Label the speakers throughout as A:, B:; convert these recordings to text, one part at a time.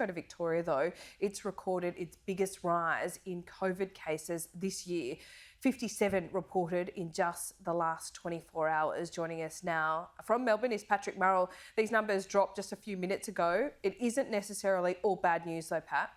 A: go to Victoria though. It's recorded its biggest rise in COVID cases this year. 57 reported in just the last 24 hours. Joining us now from Melbourne is Patrick Murrell. These numbers dropped just a few minutes ago. It isn't necessarily all bad news though, Pat.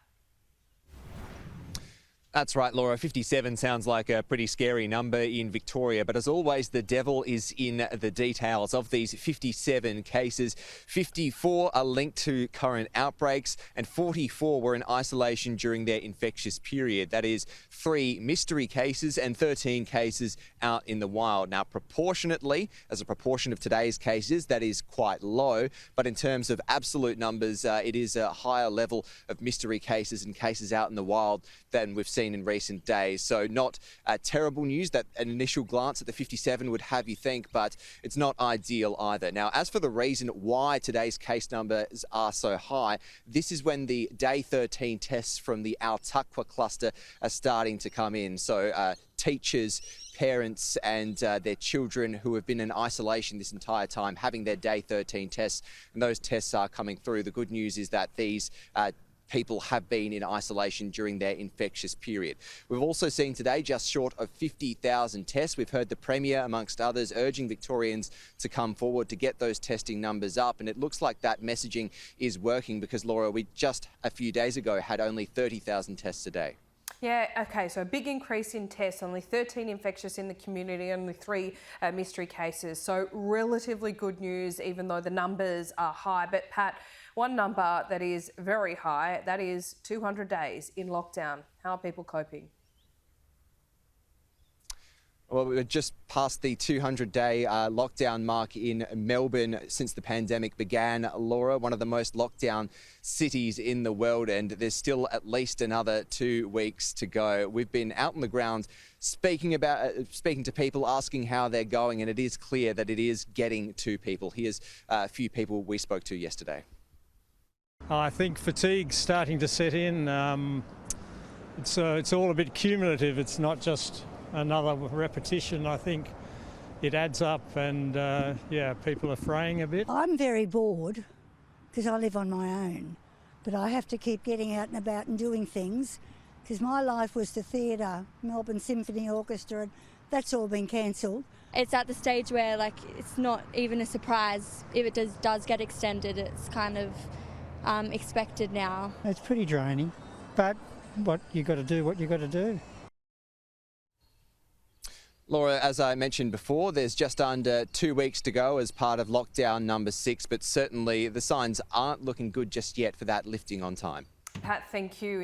B: That's right, Laura. 57 sounds like a pretty scary number in Victoria, but as always, the devil is in the details. Of these 57 cases, 54 are linked to current outbreaks and 44 were in isolation during their infectious period. That is 3 mystery cases and 13 cases out in the wild. Now, proportionately, as a proportion of today's cases, that is quite low, but in terms of absolute numbers, it is a higher level of mystery cases and cases out in the wild than we've seen in recent days. So not terrible news. That an initial glance at the 57 would have you think, but it's not ideal either. Now, as for the reason why today's case numbers are so high, this is when the day 13 tests from the Al-Taqwa cluster are starting to come in. So teachers, parents and their children who have been in isolation this entire time having their day 13 tests, and those tests are coming through. The good news is that these people have been in isolation during their infectious period. We've also seen today just short of 50,000 tests. We've heard the Premier, amongst others, urging Victorians to come forward to get those testing numbers up. And it looks like that messaging is working because, Laura, we just a few days ago had only 30,000 tests a day.
A: Yeah, okay, so a big increase in tests, only 13 infectious in the community, only 3 mystery cases. So relatively good news, even though the numbers are high. But Pat, one number that is very high, that is 200 days in lockdown. How are people coping?
B: Well, we're just past the 200-day lockdown mark in Melbourne since the pandemic began, Laura, one of the most lockdown cities in the world, and there's still at least another 2 weeks to go. We've been out on the ground speaking to people, asking how they're going, and it is clear that it is getting to people. Here's a few people we spoke to yesterday.
C: I think fatigue's starting to set in. It's all a bit cumulative. It's not just another repetition. I think it adds up and yeah, people are fraying a bit.
D: I'm very bored because I live on my own, but I have to keep getting out and about and doing things because my life was the theatre, Melbourne Symphony Orchestra, and that's all been cancelled.
E: It's at the stage where it's not even a surprise if it does get extended. It's kind of expected now.
F: It's pretty draining, but what you got to do.
B: Laura, as I mentioned before, there's just under 2 weeks to go as part of lockdown number 6, but certainly the signs aren't looking good just yet for that lifting on time.
A: Pat, thank you.